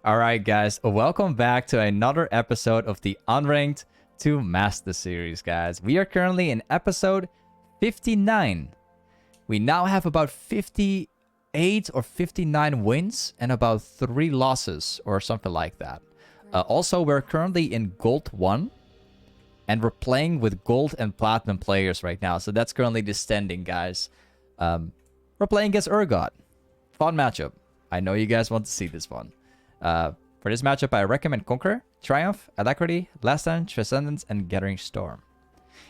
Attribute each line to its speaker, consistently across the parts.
Speaker 1: Alright guys, welcome back to another episode of the Unranked to Master series, guys. We are currently in episode 59. We now have about 58 or 59 wins and about 3 losses or something like that. Also, we're currently in Gold 1 and we're playing with Gold and Platinum players right now. So that's currently the standing, guys. We're playing against Urgot. Fun matchup. I know you guys want to see this one. For this matchup, I recommend Conqueror, Triumph, Alacrity, Last Stand, Transcendence, and Gathering Storm.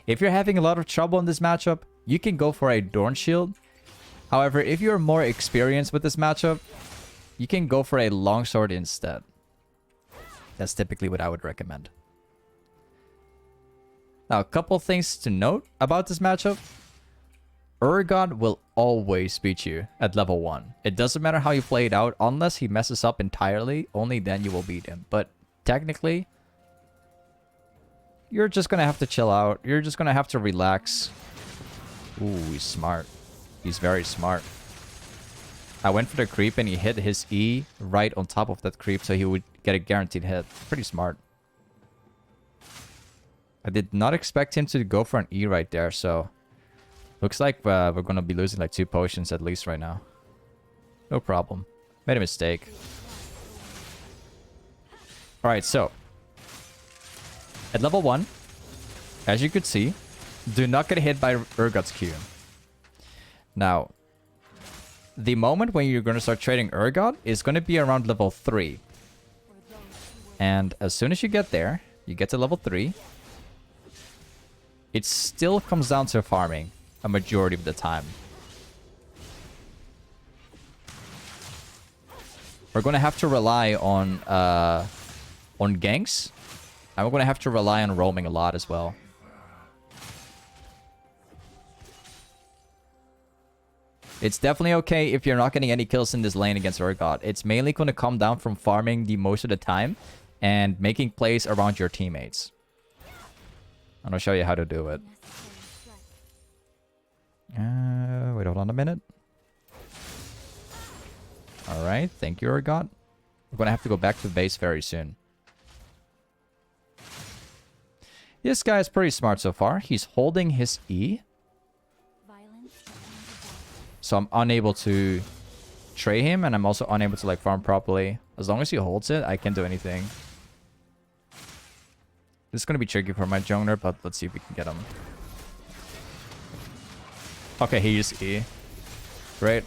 Speaker 1: If you're having a lot of trouble in this matchup, you can go for a Dorn Shield. However, if you're more experienced with this matchup, you can go for a Longsword instead. That's typically what I would recommend. Now, a couple things to note about this matchup. Urgot will always beat you at level 1. It doesn't matter how you play it out, unless he messes up entirely, only then you will beat him. But technically, you're just gonna have to chill out. You're just gonna have to relax. Ooh, he's smart. He's very smart. I went for the creep and he hit his E right on top of that creep, so he would get a guaranteed hit. Pretty smart. I did not expect him to go for an E right there, so... Looks like we're gonna be losing like 2 potions at least right now. No problem. Made a mistake. Alright, so. At level 1, as you could see, do not get hit by Urgot's Q. Now, the moment when you're gonna start trading Urgot is gonna be around level 3. And as soon as you get there, you get to level 3, it still comes down to farming. A majority of the time. We're gonna have to rely on ganks. And we're gonna have to rely on roaming a lot as well. It's definitely okay if you're not getting any kills in this lane against Urgot. It's mainly gonna come down from farming the most of the time and making plays around your teammates. I'm gonna show you how to do it. Wait, hold on a minute. Alright, thank you, Urgot. We're gonna have to go back to base very soon. This guy is pretty smart so far. He's holding his E. So I'm unable to tray him, and I'm also unable to like farm properly. As long as he holds it, I can't do anything. This is gonna be tricky for my jungler, but let's see if we can get him. Okay, he used E. Great.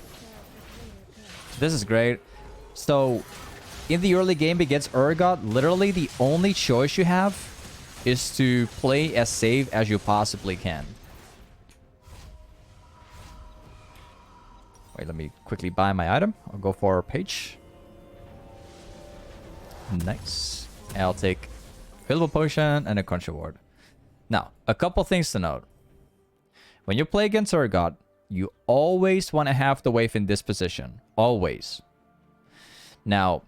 Speaker 1: This is great. So, in the early game against Urgot, literally the only choice you have is to play as safe as you possibly can. Wait, let me quickly buy my item. I'll go for a page. Nice. I'll take fillable potion and a crunch reward. Now, a couple things to note. When you play against Urgot, you always want to have the wave in this position. Always. Now,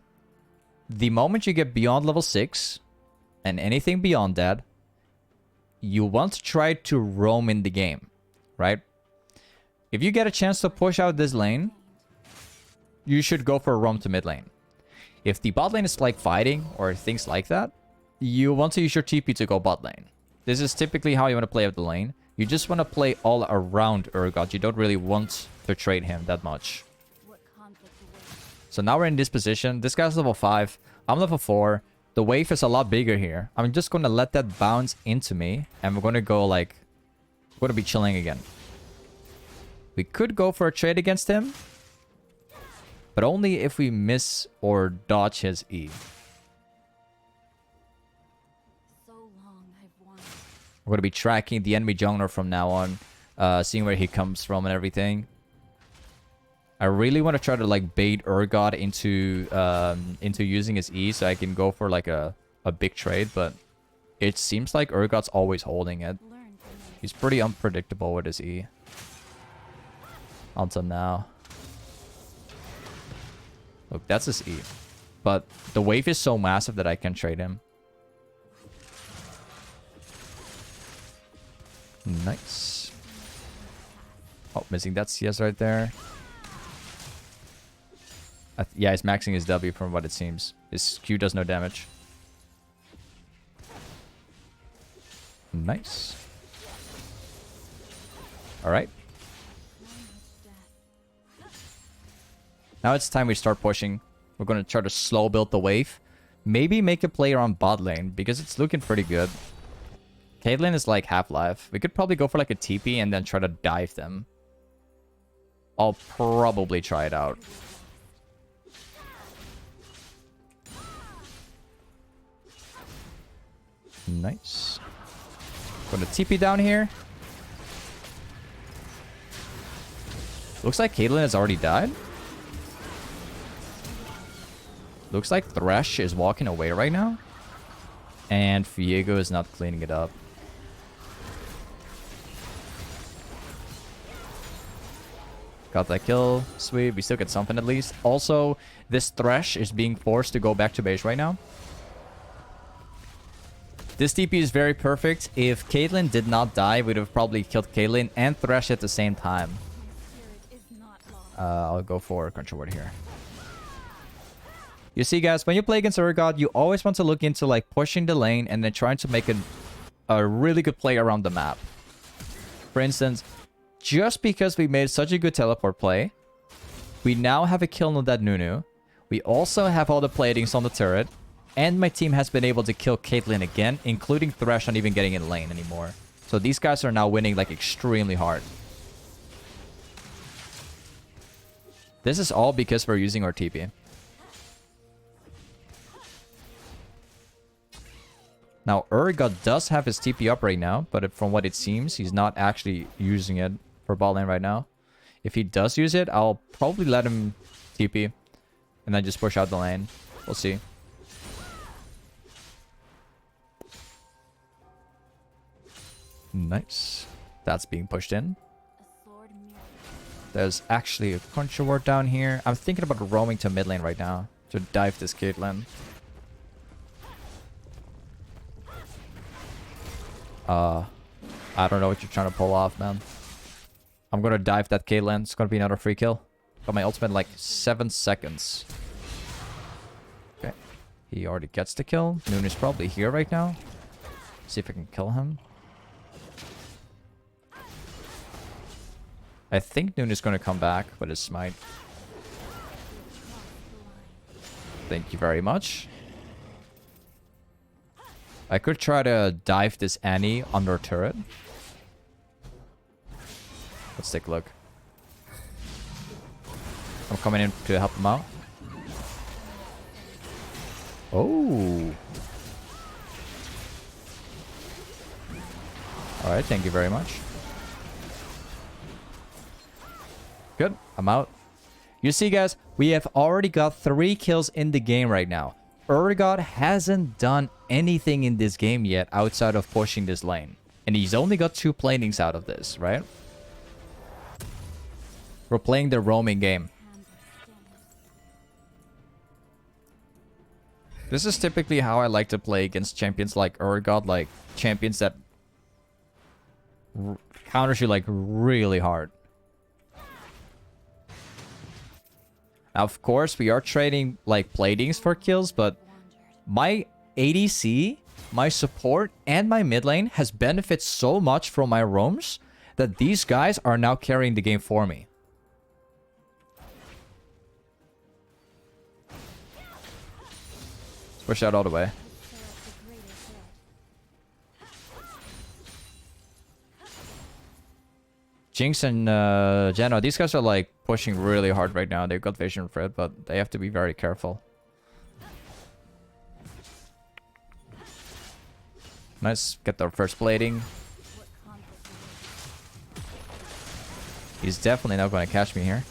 Speaker 1: the moment you get beyond level 6, and anything beyond that, you want to try to roam in the game, right? If you get a chance to push out this lane, you should go for a roam to mid lane. If the bot lane is like fighting or things like that, you want to use your TP to go bot lane. This is typically how you want to play out the lane. You just want to play all around Urgot. You don't really want to trade him that much. So now we're in this position. This guy's level 5. I'm level 4. The wave is a lot bigger here. I'm just going to let that bounce into me. And we're going to go like... We're going to be chilling again. We could go for a trade against him. But only if we miss or dodge his E. We're going to be tracking the enemy jungler from now on. Seeing where he comes from and everything. I really want to try to like bait Urgot into using his E so I can go for like a big trade. But it seems like Urgot's always holding it. He's pretty unpredictable with his E. Until now. Look, that's his E. But the wave is so massive that I can trade him. Nice. Oh, missing that CS right there. Yeah, he's maxing his W from what it seems. His Q does no damage. Nice. Alright. Now it's time we start pushing. We're going to try to slow build the wave. Maybe make a play around bot lane, because it's looking pretty good. Caitlyn is like Half-Life. We could probably go for like a TP and then try to dive them. I'll probably try it out. Nice. Gonna TP down here. Looks like Caitlyn has already died. Looks like Thresh is walking away right now. And Viego is not cleaning it up. Got that kill. Sweet. We still get something at least. Also, this Thresh is being forced to go back to base right now. This TP is very perfect. If Caitlyn did not die, we would have probably killed Caitlyn and Thresh at the same time. I'll go for Control Ward here. You see, guys, when you play against Urgot, you always want to look into like pushing the lane and then trying to make a really good play around the map. For instance, just because we made such a good teleport play, we now have a kill on that Nunu. We also have all the platings on the turret. And my team has been able to kill Caitlyn again, including Thresh not even getting in lane anymore. So these guys are now winning like extremely hard. This is all because we're using our TP. Now, Urgot does have his TP up right now, but from what it seems, he's not actually using it for bot lane right now. If he does use it, I'll probably let him TP and then just push out the lane. We'll see. Nice. That's being pushed in. There's actually a Control Ward down here. I'm thinking about roaming to mid lane right now to dive this Caitlyn. I don't know what you're trying to pull off, man. I'm gonna dive that Caitlyn. It's gonna be another free kill. Got my ultimate in like 7 seconds. Okay. He already gets the kill. Noon is probably here right now. See if I can kill him. I think Noon is going to come back with his smite. Thank you very much. I could try to dive this Annie under turret. Let's take a look. I'm coming in to help him out. Oh. Alright, thank you very much. Good, I'm out. You see, guys, we have already got 3 kills in the game right now. Urgot hasn't done anything in this game yet outside of pushing this lane. And he's only got 2 planings out of this, right? We're playing the roaming game. This is typically how I like to play against champions like Urgot, like champions that counters you like really hard. Now, of course, we are trading like platings for kills, but my ADC, my support, and my mid lane has benefited so much from my roams that these guys are now carrying the game for me. Let's push out all the way. Jinx and Jeno, these guys are like pushing really hard right now. They've got vision for it, but they have to be very careful. Nice, get their first plating. He's definitely not going to catch me here.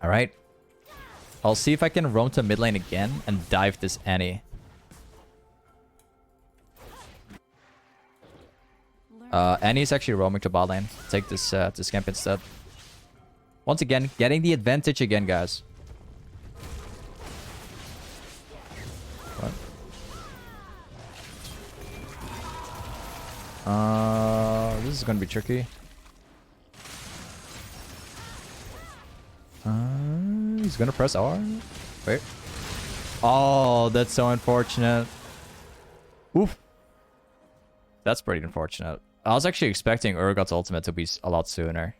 Speaker 1: Alright. I'll see if I can roam to mid lane again and dive this Annie. Annie's actually roaming to bot lane. Take this camp instead. Once again, getting the advantage again, guys. What? This is gonna be tricky. He's gonna press R. Wait. Oh, that's so unfortunate. Oof. That's pretty unfortunate. I was actually expecting Urgot's ultimate to be a lot sooner.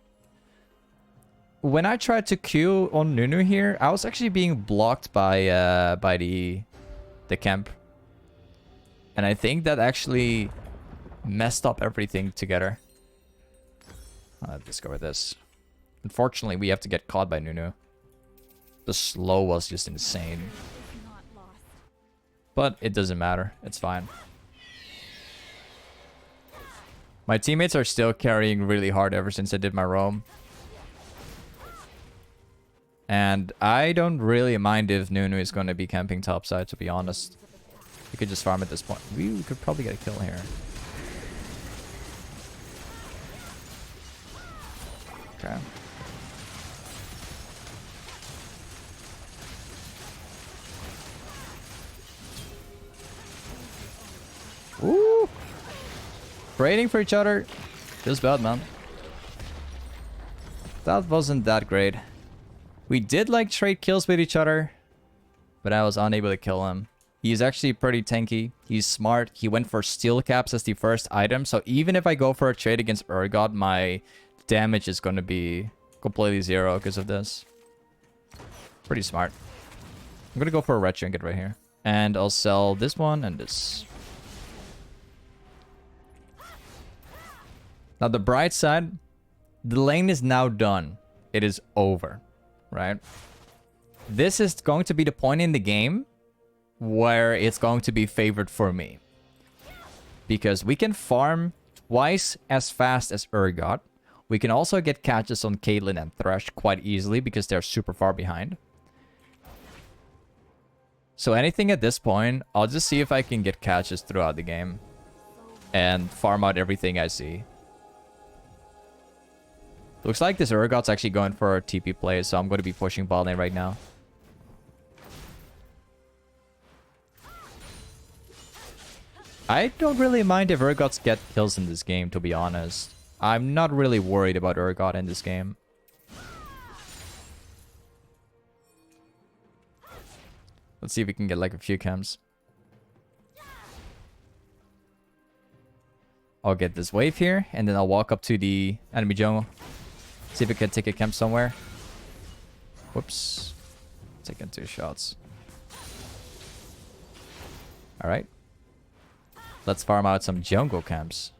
Speaker 1: When I tried to Q on Nunu here, I was actually being blocked by the camp. And I think that actually messed up everything together. Let's go with this. Unfortunately, we have to get caught by Nunu. The slow was just insane. But it doesn't matter. It's fine. My teammates are still carrying really hard ever since I did my roam. And I don't really mind if Nunu is going to be camping topside, to be honest. We could just farm at this point. We could probably get a kill here. Okay. Ooh! Trading for each other. Feels bad, man. That wasn't that great. We did like trade kills with each other, but I was unable to kill him. He's actually pretty tanky. He's smart. He went for steel caps as the first item. So even if I go for a trade against Urgot, my damage is going to be completely zero because of this. Pretty smart. I'm going to go for a red trinket right here. And I'll sell this one and this. Now the bright side, the lane is now done. It is over, right? This is going to be the point in the game where it's going to be favored for me. Because we can farm twice as fast as Urgot. We can also get catches on Caitlyn and Thresh quite easily because they're super far behind. So anything at this point, I'll just see if I can get catches throughout the game. And farm out everything I see. Looks like this Urgot's actually going for a TP play, so I'm going to be pushing bot lane right now. I don't really mind if Urgots get kills in this game, to be honest. I'm not really worried about Urgot in this game. Let's see if we can get like a few camps. I'll get this wave here, and then I'll walk up to the enemy jungle. See if I can take a camp somewhere. Whoops. Taking 2 shots. Alright. Let's farm out some jungle camps.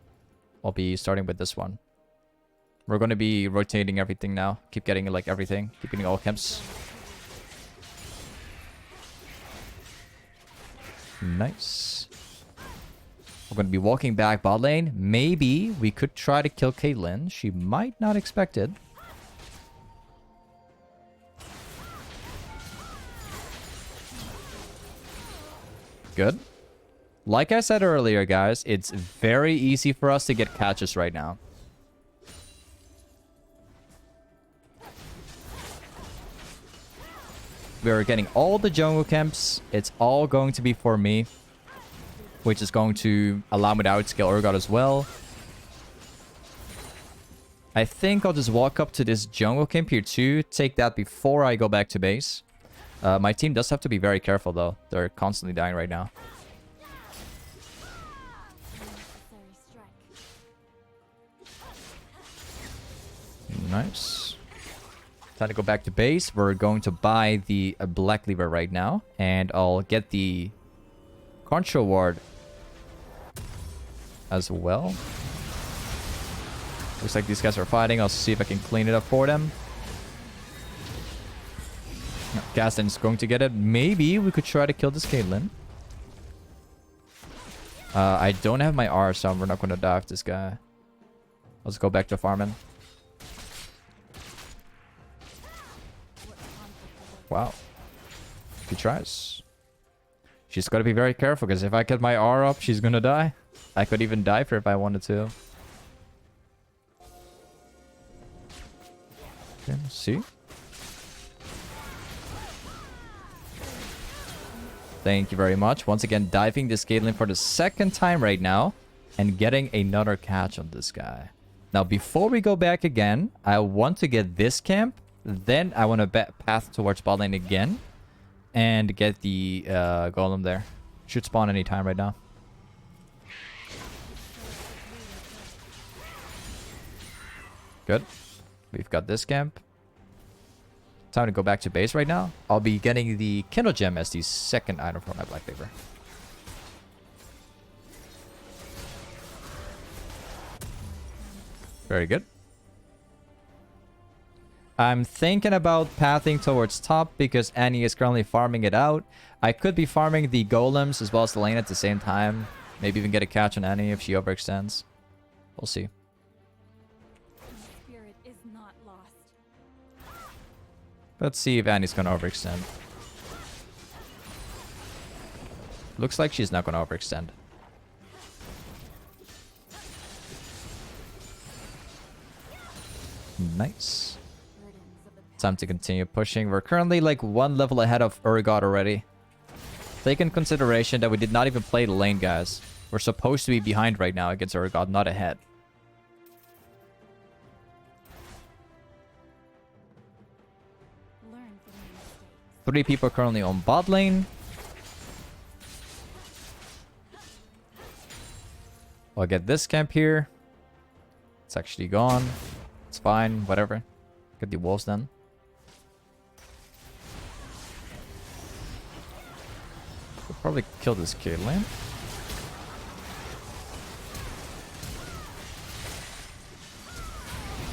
Speaker 1: I'll be starting with this one. We're going to be rotating everything now. Keep getting like everything. Keep getting all camps. Nice. We're going to be walking back bot lane. Maybe we could try to kill Caitlyn. She might not expect it. Good. Like I said earlier, guys, it's very easy for us to get catches right now. We're getting all the jungle camps. It's all going to be for me, which is going to allow me to outscale Urgot as well. I think I'll just walk up to this jungle camp here too. Take that before I go back to base. My team does have to be very careful though. They're constantly dying right now. Nice. Time to go back to base. We're going to buy the black lever right now. And I'll get the control ward as well. Looks like these guys are fighting. I'll see if I can clean it up for them. Gaston's going to get it. Maybe we could try to kill this Caitlyn. I don't have my R, so we're not going to dive this guy. Let's go back to farming. Wow. He tries. She's got to be very careful, because if I get my R up, she's going to die. I could even dive her if I wanted to. Okay, let's see. Thank you very much. Once again, diving this Caitlyn for the second time right now. And getting another catch on this guy. Now, before we go back again, I want to get this camp Then I want to path towards bot lane again and get the golem there. Should spawn anytime right now. Good. We've got this camp. Time to go back to base right now. I'll be getting the Kindle Gem as the second item for my Black Cleaver. Very good. I'm thinking about pathing towards top because Annie is currently farming it out. I could be farming the golems as well as the lane at the same time. Maybe even get a catch on Annie if she overextends. We'll see. Let's see if Annie's gonna overextend. Looks like she's not gonna overextend. Nice. Time to continue pushing. We're currently like one level ahead of Urgot already. Take in consideration that we did not even play the lane, guys. We're supposed to be behind right now against Urgot, not ahead. Three people currently on bot lane. I'll get this camp here. It's actually gone. It's fine, whatever. Get the wolves then. We'll probably kill this Caitlyn.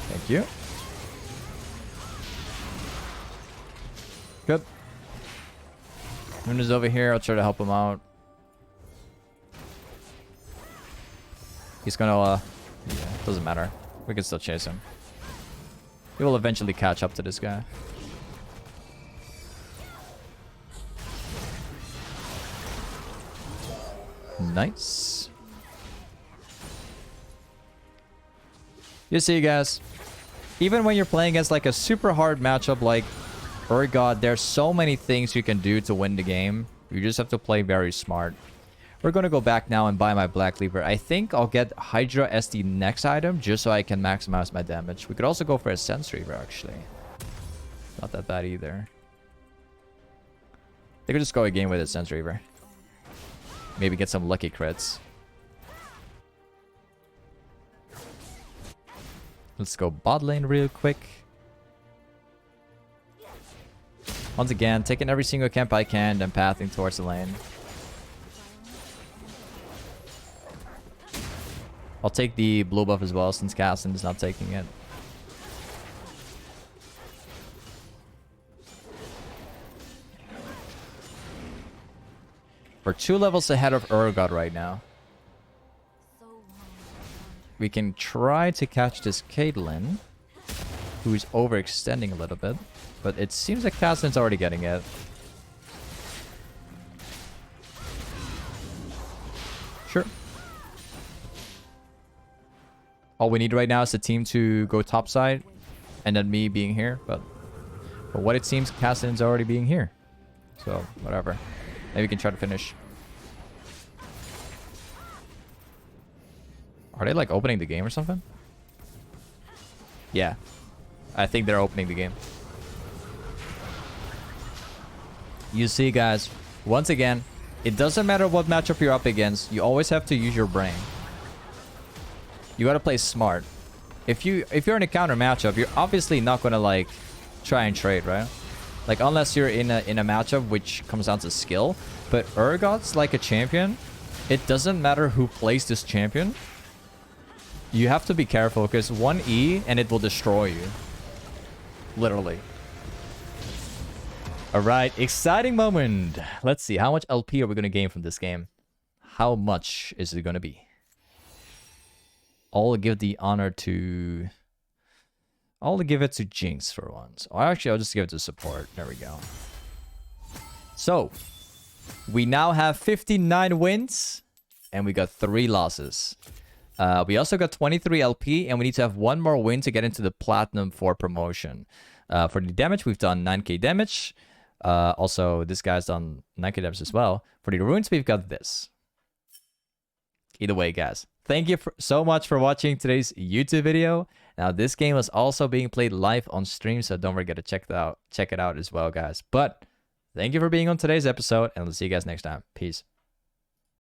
Speaker 1: Thank you. Good. Moon is over here. I'll try to help him out. He's gonna, yeah, doesn't matter. We can still chase him. We will eventually catch up to this guy. Nice. You see, guys, even when you're playing against like a super hard matchup like Urgot, there's so many things you can do to win the game. You just have to play very smart. We're going to go back now and buy my Black Cleaver. I think I'll get Hydra as the next item just so I can maximize my damage. We could also go for a Sense Reaver, actually. Not that bad either. They could just go again with a Sense Reaver. Maybe get some lucky crits. Let's go bot lane real quick. Once again, taking every single camp I can, then pathing towards the lane. I'll take the blue buff as well since Cassin is not taking it. We're 2 levels ahead of Urgot right now. We can try to catch this Caitlyn, who's overextending a little bit. But it seems like Cassin's already getting it. Sure. All we need right now is the team to go topside, and then me being here. But for what it seems, Cassin's already being here. So, whatever. Maybe we can try to finish. Are they like opening the game or something? Yeah. I think they're opening the game. You see, guys, once again, it doesn't matter what matchup you're up against. You always have to use your brain. You gotta play smart. If you're in a counter matchup, you're obviously not gonna like try and trade, right? Like unless you're in a matchup which comes down to skill. But Urgot's like a champion. It doesn't matter who plays this champion. You have to be careful because 1E and it will destroy you. Literally. Alright, exciting moment. Let's see, how much LP are we going to gain from this game? How much is it going to be? I'll give the honor to... I'll give it to Jinx for once. Or actually, I'll just give it to support. There we go. So, we now have 59 wins. And we got 3 losses. We also got 23 LP. And we need to have 1 more win to get into the Platinum 4 promotion. For the damage, we've done 9k damage. Also, this guy's done 9k damage as well. For the runes, we've got this. Either way, guys, thank you so much for watching today's YouTube video. Now, this game was also being played live on stream, so don't forget to check it out as well, guys. But thank you for being on today's episode, and we'll see you guys next time. Peace.